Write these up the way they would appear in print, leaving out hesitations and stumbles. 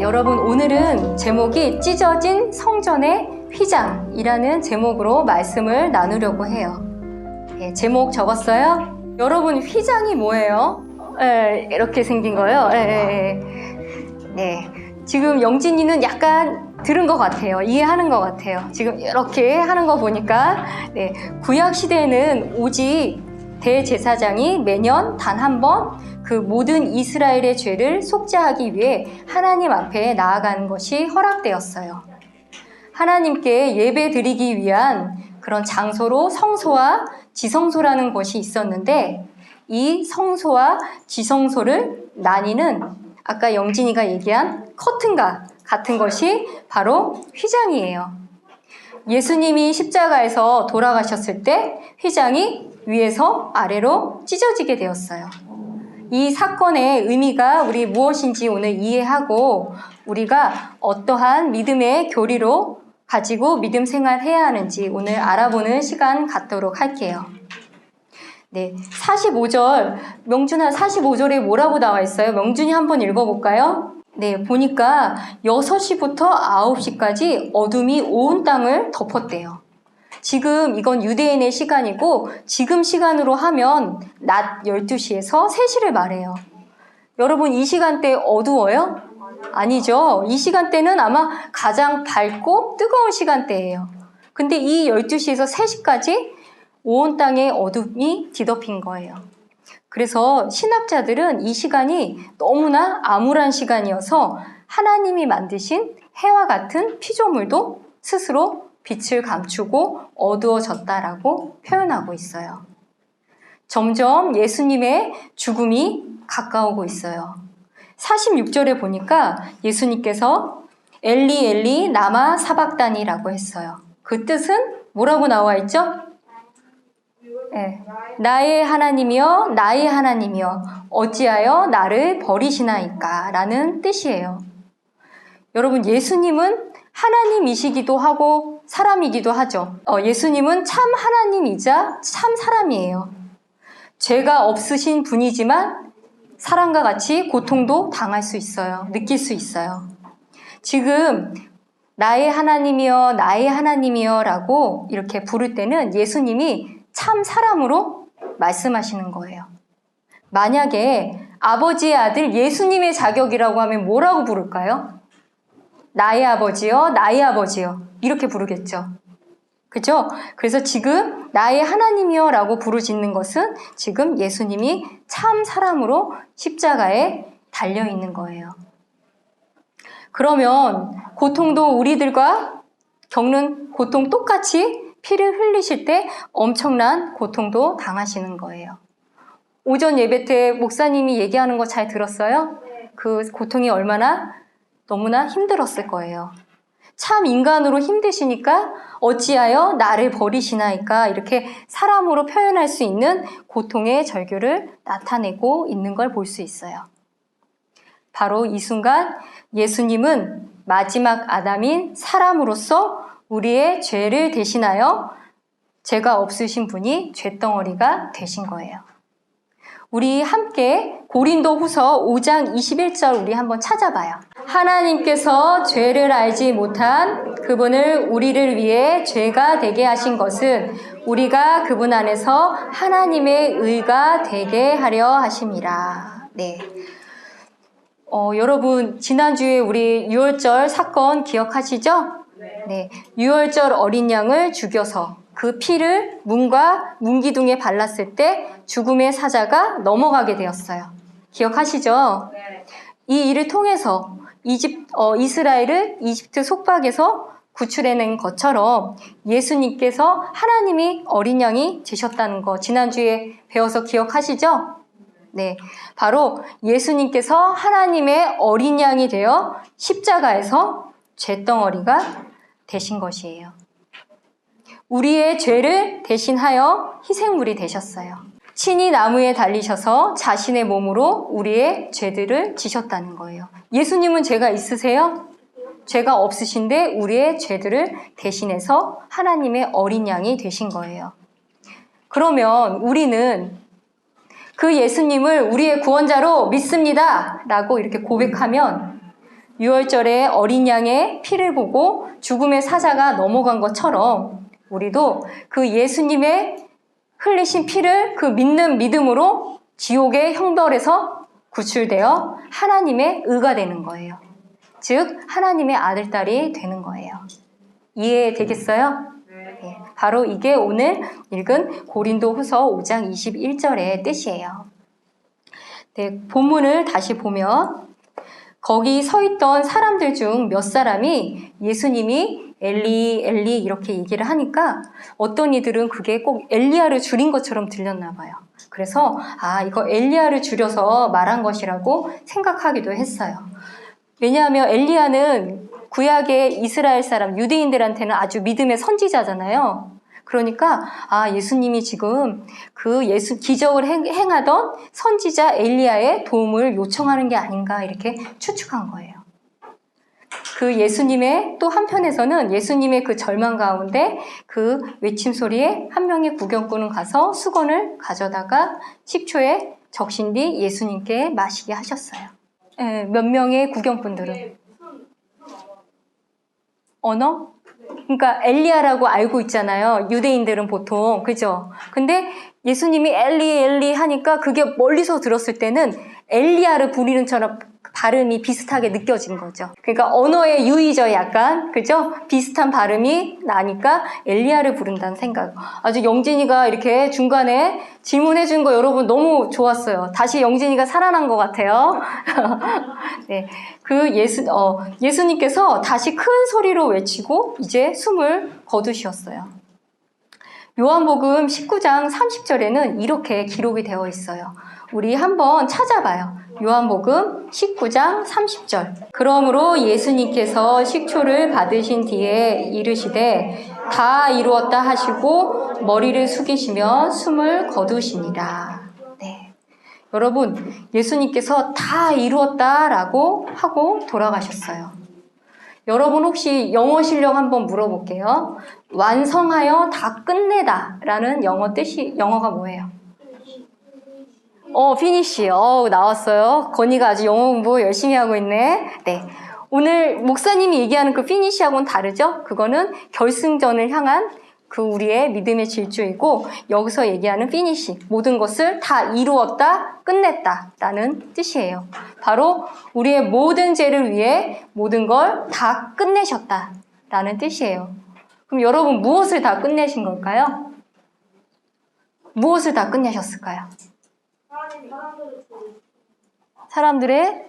여러분 오늘은 제목이 찢어진 성전의 휘장이라는 제목으로 말씀을 나누려고 해요. 제목 적었어요? 여러분 휘장이 뭐예요? 이렇게 생긴 거예요. 네. 지금 영진이는 약간 들은 것 같아요. 이해하는 것 같아요. 지금 이렇게 하는 거 보니까 구약 시대에는 오직 대제사장이 매년 단 한 번 그 모든 이스라엘의 죄를 속죄하기 위해 하나님 앞에 나아가는 것이 허락되었어요. 하나님께 예배 드리기 위한 그런 장소로 성소와 지성소라는 것이 있었는데 이 성소와 지성소를 나뉘는 아까 영진이가 얘기한 커튼과 같은 것이 바로 휘장이에요. 예수님이 십자가에서 돌아가셨을 때 휘장이 위에서 아래로 찢어지게 되었어요. 이 사건의 의미가 우리 무엇인지 오늘 이해하고 우리가 어떠한 믿음의 교리로 가지고 믿음 생활해야 하는지 오늘 알아보는 시간 갖도록 할게요. 45절, 명준아 45절에 뭐라고 나와 있어요? 명준이 한번 읽어볼까요? 보니까 6시부터 9시까지 어둠이 온 땅을 덮었대요. 지금 이건 유대인의 시간이고 지금 시간으로 하면 낮 12시에서 3시를 말해요. 여러분 이 시간대 어두워요? 아니죠. 이 시간대는 아마 가장 밝고 뜨거운 시간대예요. 근데 이 12시에서 3시까지 온 땅에 어둠이 뒤덮인 거예요. 그래서 신학자들은 이 시간이 너무나 암울한 시간이어서 하나님이 만드신 해와 같은 피조물도 스스로 빛을 감추고 어두워졌다라고 표현하고 있어요. 점점 예수님의 죽음이 가까우고 있어요. 46절에 보니까 예수님께서 엘리 엘리 라마 사박다니라고 했어요. 그 뜻은 뭐라고 나와 있죠? 나의 하나님이여 나의 하나님이여 어찌하여 나를 버리시나이까 라는 뜻이에요. 여러분 예수님은 하나님이시기도 하고 사람이기도 하죠. 예수님은 참 하나님이자 참 사람이에요. 죄가 없으신 분이지만 사람과 같이 고통도 당할 수 있어요. 느낄 수 있어요. 지금 나의 하나님이여 나의 하나님이여 라고 이렇게 부를 때는 예수님이 참 사람으로 말씀하시는 거예요. 만약에 아버지의 아들 예수님의 자격이라고 하면 뭐라고 부를까요? 나의 아버지요, 나의 아버지요. 이렇게 부르겠죠. 그죠? 그래서 지금 나의 하나님이요 라고 부르짖는 것은 지금 예수님이 참 사람으로 십자가에 달려있는 거예요. 그러면 고통도 우리들과 겪는 고통 똑같이 피를 흘리실 때 엄청난 고통도 당하시는 거예요. 오전 예배 때 목사님이 얘기하는 거 잘 들었어요? 그 고통이 얼마나 너무나 힘들었을 거예요. 참 인간으로 힘드시니까 어찌하여 나를 버리시나이까 이렇게 사람으로 표현할 수 있는 고통의 절규를 나타내고 있는 걸 볼 수 있어요. 바로 이 순간 예수님은 마지막 아담인 사람으로서 우리의 죄를 대신하여 죄가 없으신 분이 죄덩어리가 되신 거예요. 우리 함께 고린도후서 5장 21절 우리 한번 찾아봐요. 하나님께서 죄를 알지 못한 그분을 우리를 위해 죄가 되게 하신 것은 우리가 그분 안에서 하나님의 의가 되게 하려 하심이라. 여러분 지난주에 우리 유월절 사건 기억하시죠? 유월절 어린 양을 죽여서 그 피를 문과 문기둥에 발랐을 때 죽음의 사자가 넘어가게 되었어요. 기억하시죠? 이 일을 통해서 이스라엘을 이집트 속박에서 구출해낸 것처럼 예수님께서 하나님이 어린 양이 되셨다는 거 지난주에 배워서 기억하시죠? 바로 예수님께서 하나님의 어린 양이 되어 십자가에서 죄덩어리가 되신 것이에요. 우리의 죄를 대신하여 희생물이 되셨어요. 친히 나무에 달리셔서 자신의 몸으로 우리의 죄들을 지셨다는 거예요. 예수님은 죄가 있으세요? 죄가 없으신데 우리의 죄들을 대신해서 하나님의 어린 양이 되신 거예요. 그러면 우리는 그 예수님을 우리의 구원자로 믿습니다 라고 이렇게 고백하면 유월절에 어린 양의 피를 보고 죽음의 사자가 넘어간 것처럼 우리도 그 예수님의 흘리신 피를 그 믿는 믿음으로 지옥의 형벌에서 구출되어 하나님의 의가 되는 거예요. 즉 하나님의 아들, 딸이 되는 거예요. 이해되겠어요? 네, 바로 이게 오늘 읽은 고린도후서 5장 21절의 뜻이에요. 네, 본문을 다시 보면 거기 서 있던 사람들 중 몇 사람이 예수님이 엘리 엘리 이렇게 얘기를 하니까 어떤 이들은 그게 꼭 엘리야를 줄인 것처럼 들렸나 봐요. 그래서 이거 엘리야를 줄여서 말한 것이라고 생각하기도 했어요. 왜냐하면 엘리야는 구약의 이스라엘 사람 유대인들한테는 아주 믿음의 선지자잖아요. 그러니까 예수님이 지금 그 기적을 행하던 선지자 엘리야의 도움을 요청하는 게 아닌가 이렇게 추측한 거예요. 그 예수님의 또 한편에서는 예수님의 그 절망 가운데 그 외침 소리에 한 명의 구경꾼은 가서 수건을 가져다가 식초에 적신 뒤 예수님께 마시게 하셨어요. 몇 명의 구경꾼들은 언어? 그러니까 엘리야라고 알고 있잖아요. 유대인들은 보통. 그죠? 근데 예수님이 엘리 엘리 하니까 그게 멀리서 들었을 때는 엘리야를 부르는 처럼 발음이 비슷하게 느껴진 거죠. 그러니까 언어의 유의죠, 약간. 그죠? 비슷한 발음이 나니까 엘리야를 부른다는 생각. 아주 영진이가 이렇게 중간에 질문해 준 거 여러분 너무 좋았어요. 다시 영진이가 살아난 것 같아요. 네. 그 예수님께서 다시 큰 소리로 외치고 이제 숨을 거두셨어요. 요한복음 19장 30절에는 이렇게 기록이 되어 있어요. 우리 한번 찾아봐요. 요한복음 19장 30절. 그러므로 예수님께서 식초를 받으신 뒤에 이르시되 다 이루었다 하시고 머리를 숙이시며 숨을 거두시니라. 네. 여러분, 예수님께서 다 이루었다라고 하고 돌아가셨어요. 여러분 혹시 영어 실력 한번 물어볼게요. 완성하여 다 끝내다 라는 영어가 뭐예요? 피니시. 나왔어요. 건이가 아주 영어 공부 열심히 하고 있네. 네. 오늘 목사님이 얘기하는 그 피니시하고는 다르죠? 그거는 결승전을 향한 그 우리의 믿음의 질주이고, 여기서 얘기하는 피니시, 모든 것을 다 이루었다, 끝냈다 라는 뜻이에요. 바로 우리의 모든 죄를 위해 모든 걸 다 끝내셨다 라는 뜻이에요. 그럼 여러분 무엇을 다 끝내신 걸까요? 무엇을 다 끝내셨을까요? 사람들의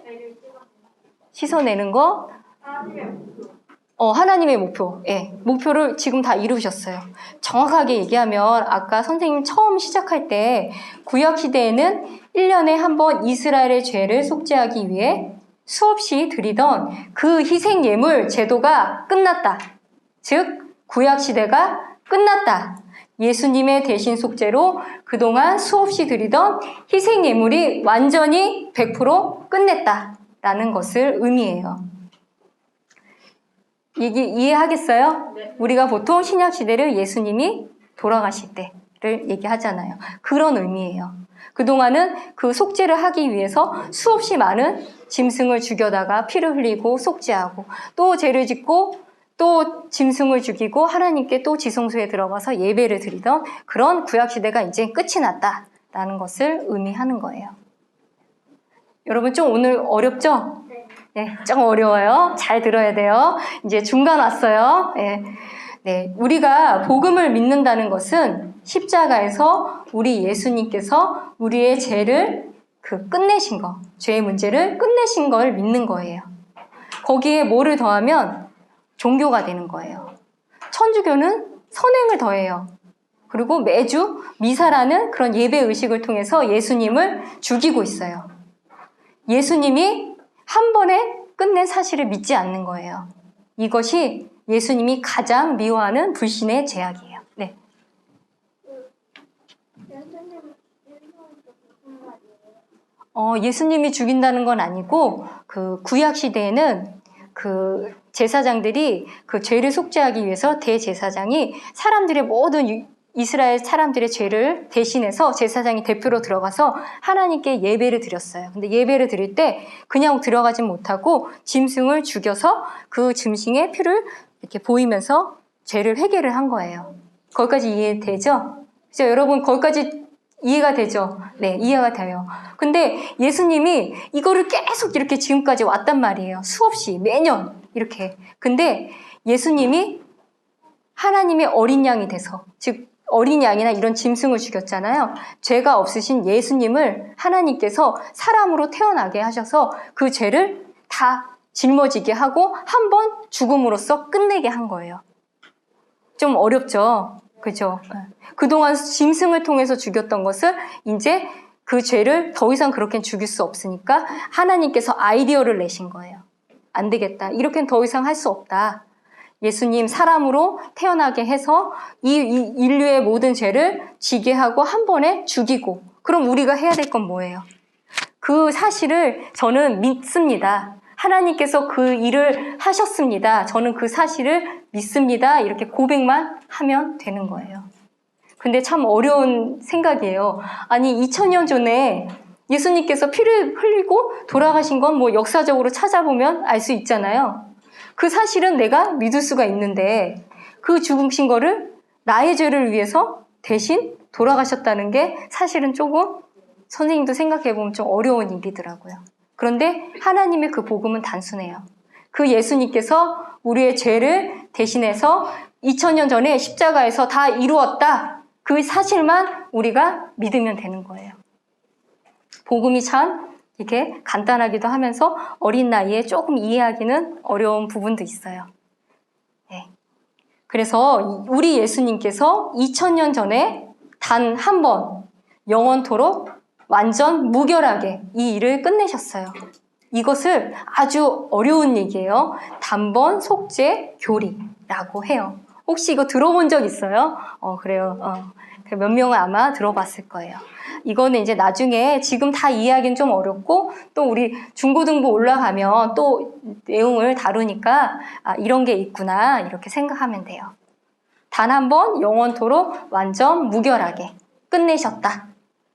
씻어내는 거? 하나님의 목표. 예, 목표를 지금 다 이루셨어요. 정확하게 얘기하면 아까 선생님 처음 시작할 때 구약시대에는 1년에 한 번 이스라엘의 죄를 속죄하기 위해 수없이 드리던 그 희생 예물 제도가 끝났다. 즉 구약시대가 끝났다. 예수님의 대신 속죄로 그동안 수없이 드리던 희생 예물이 완전히 100% 끝냈다라는 것을 의미해요. 이게 이해하겠어요? 네. 우리가 보통 신약시대를 예수님이 돌아가실 때를 얘기하잖아요. 그런 의미예요. 그동안은 그 속죄를 하기 위해서 수없이 많은 짐승을 죽여다가 피를 흘리고 속죄하고 또 죄를 짓고 또 짐승을 죽이고 하나님께 또 지성소에 들어가서 예배를 드리던 그런 구약시대가 이제 끝이 났다라는 것을 의미하는 거예요. 여러분 좀 오늘 어렵죠? 네, 좀 어려워요. 잘 들어야 돼요. 이제 중간 왔어요. 네, 우리가 복음을 믿는다는 것은 십자가에서 우리 예수님께서 우리의 죄를 끝내신 거, 죄의 문제를 끝내신 걸 믿는 거예요. 거기에 뭐를 더하면 종교가 되는 거예요. 천주교는 선행을 더해요. 그리고 매주 미사라는 그런 예배 의식을 통해서 예수님을 죽이고 있어요. 예수님이 한 번에 끝낸 사실을 믿지 않는 거예요. 이것이 예수님이 가장 미워하는 불신의 죄악이에요. 네. 예수님이 죽인다는 건 아니고 그 구약 시대에는 그 제사장들이 그 죄를 속죄하기 위해서 대제사장이 사람들의 모든 이스라엘 사람들의 죄를 대신해서 제사장이 대표로 들어가서 하나님께 예배를 드렸어요. 근데 예배를 드릴 때 그냥 들어가진 못하고 짐승을 죽여서 그 짐승의 피를 이렇게 보이면서 죄를 회개를 한 거예요. 거기까지 이해되죠? 그죠? 여러분 거기까지 이해가 되죠? 네, 이해가 돼요. 근데 예수님이 이거를 계속 이렇게 지금까지 왔단 말이에요. 수없이 매년 이렇게. 근데 예수님이 하나님의 어린 양이 돼서, 즉 어린 양이나 이런 짐승을 죽였잖아요. 죄가 없으신 예수님을 하나님께서 사람으로 태어나게 하셔서 그 죄를 다 짊어지게 하고 한 번 죽음으로써 끝내게 한 거예요. 좀 어렵죠? 그죠? 그동안 짐승을 통해서 죽였던 것을 이제 그 죄를 더 이상 그렇게 죽일 수 없으니까 하나님께서 아이디어를 내신 거예요. 안 되겠다. 이렇게는 더 이상 할 수 없다. 예수님 사람으로 태어나게 해서 이 인류의 모든 죄를 지게 하고 한 번에 죽이고, 그럼 우리가 해야 될 건 뭐예요? 그 사실을 저는 믿습니다. 하나님께서 그 일을 하셨습니다. 저는 그 사실을 믿습니다. 이렇게 고백만 하면 되는 거예요. 근데 참 어려운 생각이에요. 아니 2000년 전에 예수님께서 피를 흘리고 돌아가신 건 뭐 역사적으로 찾아보면 알 수 있잖아요. 그 사실은 내가 믿을 수가 있는데 그 죽으신 거를 나의 죄를 위해서 대신 돌아가셨다는 게 사실은 조금 선생님도 생각해보면 좀 어려운 일이더라고요. 그런데 하나님의 그 복음은 단순해요. 그 예수님께서 우리의 죄를 대신해서 2000년 전에 십자가에서 다 이루었다. 그 사실만 우리가 믿으면 되는 거예요. 복음이 참 이렇게 간단하기도 하면서 어린 나이에 조금 이해하기는 어려운 부분도 있어요. 네. 그래서 우리 예수님께서 2000년 전에 단 한 번 영원토록 완전 무결하게 이 일을 끝내셨어요. 이것을 아주 어려운 얘기예요. 단번 속죄 교리라고 해요. 혹시 이거 들어본 적 있어요? 그래요. 몇 명은 아마 들어봤을 거예요. 이거는 이제 나중에 지금 다 이해하기는 좀 어렵고 또 우리 중고등부 올라가면 또 내용을 다루니까 이런 게 있구나 이렇게 생각하면 돼요. 단 한 번 영원토록 완전 무결하게 끝내셨다.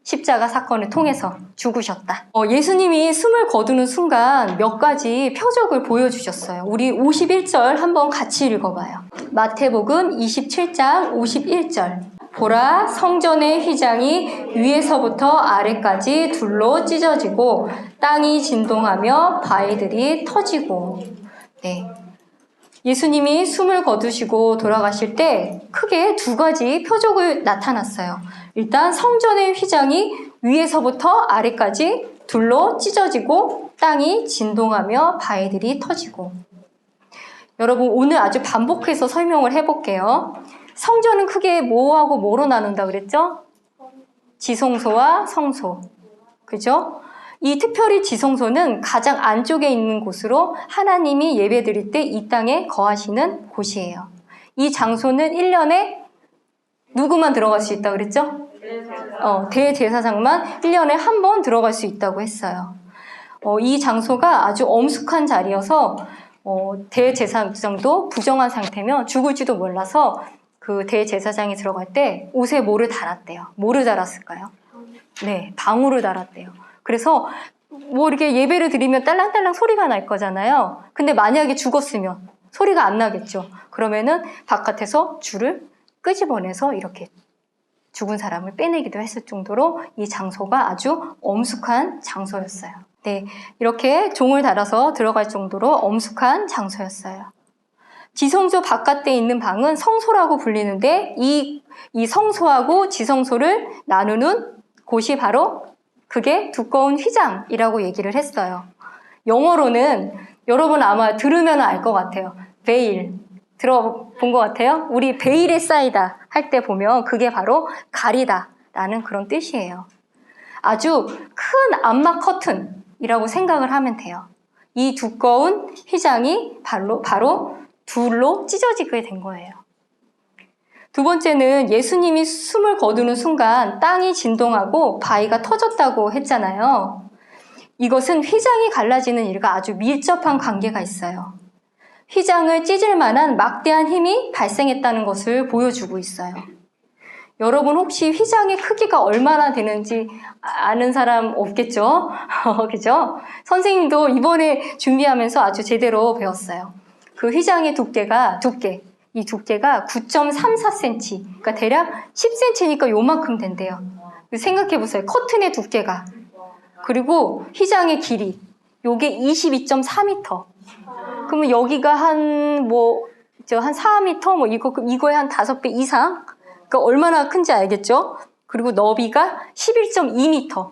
십자가 사건을 통해서 죽으셨다. 예수님이 숨을 거두는 순간 몇 가지 표적을 보여주셨어요. 우리 51절 한번 같이 읽어봐요. 마태복음 27장 51절. 보라, 성전의 휘장이 위에서부터 아래까지 둘로 찢어지고 땅이 진동하며 바위들이 터지고. 네. 예수님이 숨을 거두시고 돌아가실 때 크게 두 가지 표적을 나타났어요. 일단 성전의 휘장이 위에서부터 아래까지 둘로 찢어지고 땅이 진동하며 바위들이 터지고. 여러분 오늘 아주 반복해서 설명을 해볼게요. 성전은 크게 뭐하고 뭐로 나눈다 그랬죠? 지성소와 성소. 그죠? 이 특별히 지성소는 가장 안쪽에 있는 곳으로 하나님이 예배드릴 때 이 땅에 거하시는 곳이에요. 이 장소는 1년에 누구만 들어갈 수 있다고 그랬죠? 대제사장만 1년에 한 번 들어갈 수 있다고 했어요. 이 장소가 아주 엄숙한 자리여서 대제사장도 부정한 상태면 죽을지도 몰라서 그 대제사장이 들어갈 때 옷에 뭐를 달았대요. 뭐를 달았을까요? 네, 방울을 달았대요. 그래서 뭐 이렇게 예배를 드리면 딸랑딸랑 소리가 날 거잖아요. 근데 만약에 죽었으면 소리가 안 나겠죠. 그러면은 바깥에서 줄을 끄집어내서 이렇게 죽은 사람을 빼내기도 했을 정도로 이 장소가 아주 엄숙한 장소였어요. 네, 이렇게 종을 달아서 들어갈 정도로 엄숙한 장소였어요. 지성소 바깥에 있는 방은 성소라고 불리는데 이 성소하고 지성소를 나누는 곳이 바로 그게 두꺼운 휘장이라고 얘기를 했어요. 영어로는 여러분 아마 들으면 알 것 같아요. 베일. 들어본 것 같아요? 우리 베일에 쌓이다 할 때 보면 그게 바로 가리다 라는 그런 뜻이에요. 아주 큰 암막 커튼이라고 생각을 하면 돼요. 이 두꺼운 휘장이 바로 둘로 찢어지게 된 거예요. 두 번째는 예수님이 숨을 거두는 순간 땅이 진동하고 바위가 터졌다고 했잖아요. 이것은 휘장이 갈라지는 일과 아주 밀접한 관계가 있어요. 휘장을 찢을 만한 막대한 힘이 발생했다는 것을 보여주고 있어요. 여러분 혹시 휘장의 크기가 얼마나 되는지 아는 사람 없겠죠? 그죠? 선생님도 이번에 준비하면서 아주 제대로 배웠어요. 그 휘장의 이 두께가 9.34cm, 그러니까 대략 10cm니까 요만큼 된대요. 생각해보세요. 커튼의 두께가. 그리고 휘장의 길이, 요게 22.4m. 그러면 여기가 한 4m, 이거의 한 5배 이상? 그러니까 얼마나 큰지 알겠죠? 그리고 너비가 11.2m.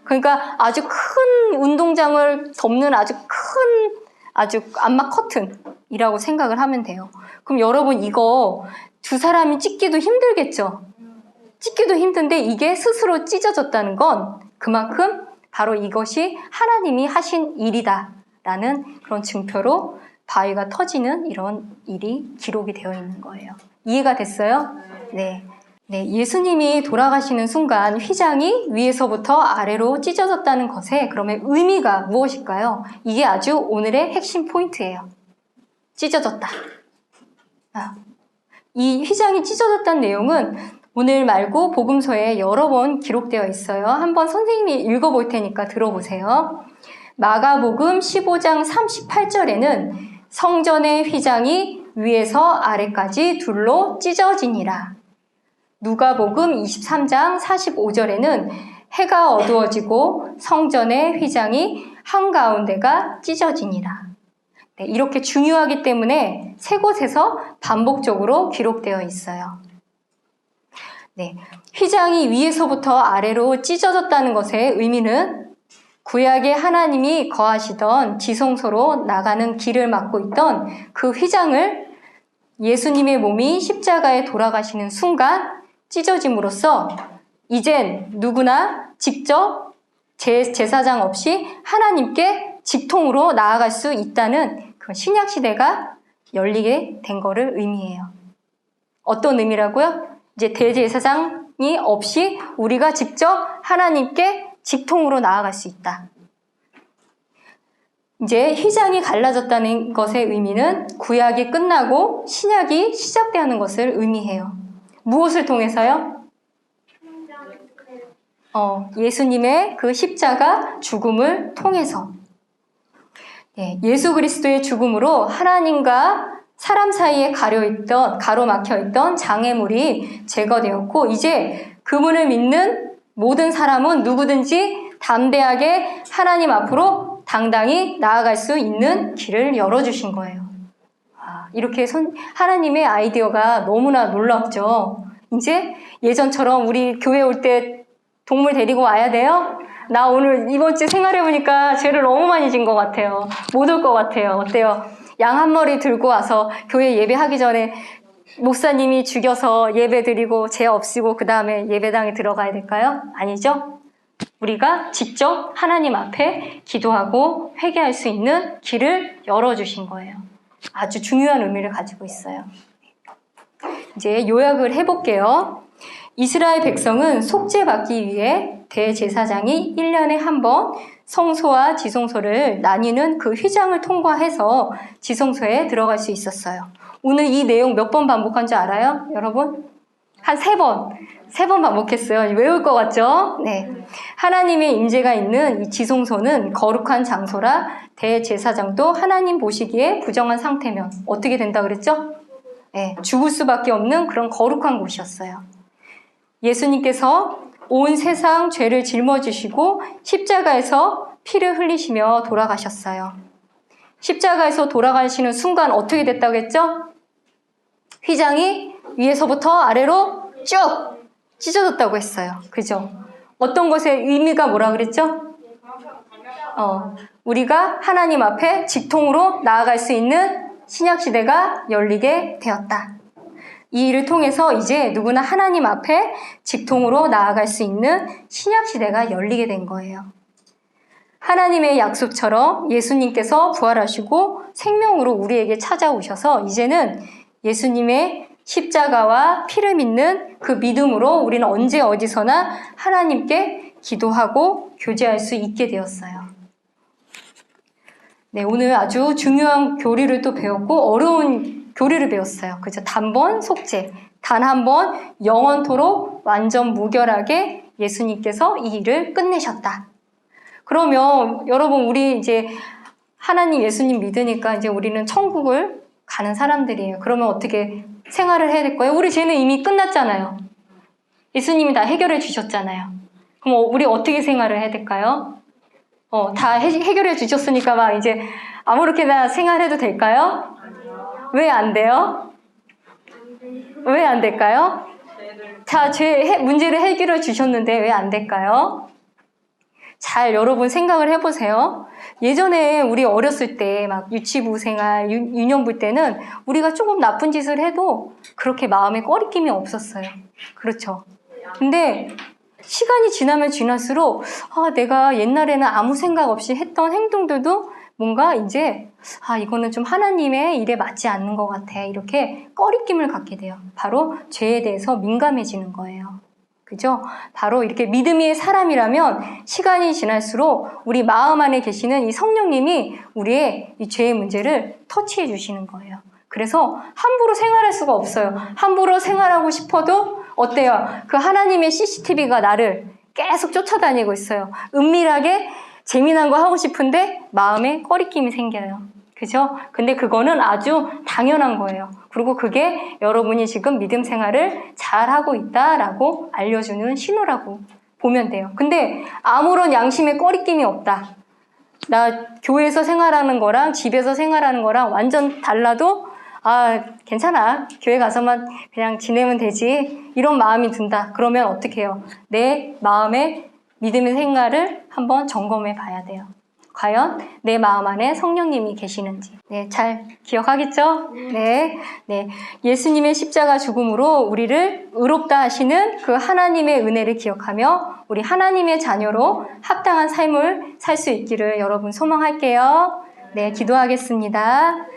그러니까 아주 큰 운동장을 덮는 아주 암막 커튼이라고 생각을 하면 돼요. 그럼 여러분 이거 두 사람이 찍기도 힘들겠죠? 찍기도 힘든데 이게 스스로 찢어졌다는 건 그만큼 바로 이것이 하나님이 하신 일이다라는 그런 증표로 바위가 터지는 이런 일이 기록이 되어 있는 거예요. 이해가 됐어요? 네. 예수님이 돌아가시는 순간 휘장이 위에서부터 아래로 찢어졌다는 것에 그러면 의미가 무엇일까요? 이게 아주 오늘의 핵심 포인트예요. 찢어졌다. 이 휘장이 찢어졌다는 내용은 오늘 말고 복음서에 여러 번 기록되어 있어요. 한번 선생님이 읽어볼 테니까 들어보세요. 마가복음 15장 38절에는 성전의 휘장이 위에서 아래까지 둘로 찢어지니라. 누가복음 23장 45절에는 해가 어두워지고 성전의 휘장이 한가운데가 찢어지니라. 네, 이렇게 중요하기 때문에 세 곳에서 반복적으로 기록되어 있어요. 네, 휘장이 위에서부터 아래로 찢어졌다는 것의 의미는 구약의 하나님이 거하시던 지성소로 나가는 길을 막고 있던 그 휘장을 예수님의 몸이 십자가에 돌아가시는 순간 찢어짐으로써 이젠 누구나 직접 제사장 없이 하나님께 직통으로 나아갈 수 있다는 그 신약시대가 열리게 된 거를 의미해요. 어떤 의미라고요? 이제 대제사장이 없이 우리가 직접 하나님께 직통으로 나아갈 수 있다. 이제 휘장이 갈라졌다는 것의 의미는 구약이 끝나고 신약이 시작되는 것을 의미해요. 무엇을 통해서요? 예수님의 그 십자가 죽음을 통해서. 예수 그리스도의 죽음으로 하나님과 사람 사이에 가로막혀 있던 장애물이 제거되었고 이제 그분을 믿는 모든 사람은 누구든지 담대하게 하나님 앞으로 당당히 나아갈 수 있는 길을 열어주신 거예요. 이렇게 하나님의 아이디어가 너무나 놀랍죠. 이제 예전처럼 우리 교회 올 때 동물 데리고 와야 돼요? 나 오늘 이번 주 생활해보니까 죄를 너무 많이 진 것 같아요. 못 올 것 같아요. 어때요? 양 한 마리 들고 와서 교회 예배하기 전에 목사님이 죽여서 예배 드리고 죄 없이고 그 다음에 예배당에 들어가야 될까요? 아니죠? 우리가 직접 하나님 앞에 기도하고 회개할 수 있는 길을 열어주신 거예요. 아주 중요한 의미를 가지고 있어요. 이제 요약을 해볼게요. 이스라엘 백성은 속죄받기 위해 대제사장이 1년에 한 번 성소와 지성소를 나뉘는 그 휘장을 통과해서 지성소에 들어갈 수 있었어요. 오늘 이 내용 몇 번 반복한 줄 알아요? 여러분? 한 3번. 3번 반복했어요. 외울 것 같죠? 네. 하나님의 임재가 있는 이 지성소는 거룩한 장소라 대제사장도 하나님 보시기에 부정한 상태면 어떻게 된다 그랬죠? 네. 죽을 수밖에 없는 그런 거룩한 곳이었어요. 예수님께서 온 세상 죄를 짊어지시고 십자가에서 피를 흘리시며 돌아가셨어요. 십자가에서 돌아가시는 순간 어떻게 됐다고 했죠? 휘장이 위에서부터 아래로 쭉 찢어졌다고 했어요. 그죠? 어떤 것의 의미가 뭐라 그랬죠? 우리가 하나님 앞에 직통으로 나아갈 수 있는 신약시대가 열리게 되었다. 이 일을 통해서 이제 누구나 하나님 앞에 직통으로 나아갈 수 있는 신약시대가 열리게 된 거예요. 하나님의 약속처럼 예수님께서 부활하시고 생명으로 우리에게 찾아오셔서 이제는 예수님의 십자가와 피를 믿는 그 믿음으로 우리는 언제 어디서나 하나님께 기도하고 교제할 수 있게 되었어요. 네, 오늘 아주 중요한 교리를 또 배웠고 어려운 교리를 배웠어요. 그죠? 단번 속죄, 단 한 번 영원토록 완전 무결하게 예수님께서 이 일을 끝내셨다. 그러면 여러분 우리 이제 하나님 예수님 믿으니까 이제 우리는 천국을 가는 사람들이에요. 그러면 어떻게 생활을 해야 될 거예요? 우리 죄는 이미 끝났잖아요. 예수님이 다 해결해 주셨잖아요. 그럼 우리 어떻게 생활을 해야 될까요? 다 해결해 주셨으니까 막 이제 아무렇게나 생활해도 될까요? 왜 안 돼요? 왜 안 될까요? 자, 문제를 해결해 주셨는데 왜 안 될까요? 잘 여러분 생각을 해보세요. 예전에 우리 어렸을 때 막 유치부 생활, 유년부 때는 우리가 조금 나쁜 짓을 해도 그렇게 마음에 꺼리낌이 없었어요. 그렇죠? 근데 시간이 지나면 지날수록 내가 옛날에는 아무 생각 없이 했던 행동들도 뭔가 이제 이거는 좀 하나님의 일에 맞지 않는 것 같아. 이렇게 꺼리낌을 갖게 돼요. 바로 죄에 대해서 민감해지는 거예요. 그죠? 바로 이렇게 믿음의 사람이라면 시간이 지날수록 우리 마음 안에 계시는 이 성령님이 우리의 이 죄의 문제를 터치해 주시는 거예요. 그래서 함부로 생활할 수가 없어요. 함부로 생활하고 싶어도 어때요? 그 하나님의 CCTV가 나를 계속 쫓아다니고 있어요. 은밀하게 재미난 거 하고 싶은데 마음에 꺼리낌이 생겨요. 그죠? 근데 그거는 아주 당연한 거예요. 그리고 그게 여러분이 지금 믿음 생활을 잘하고 있다라고 알려주는 신호라고 보면 돼요. 근데 아무런 양심의 꺼리낌이 없다. 나 교회에서 생활하는 거랑 집에서 생활하는 거랑 완전 달라도 괜찮아. 교회 가서만 그냥 지내면 되지. 이런 마음이 든다. 그러면 어떻게 해요? 내 마음의 믿음의 생활을 한번 점검해 봐야 돼요. 과연 내 마음 안에 성령님이 계시는지. 네, 잘 기억하겠죠? 네. 예수님의 십자가 죽음으로 우리를 의롭다 하시는 그 하나님의 은혜를 기억하며 우리 하나님의 자녀로 합당한 삶을 살 수 있기를 여러분 소망할게요. 네, 기도하겠습니다.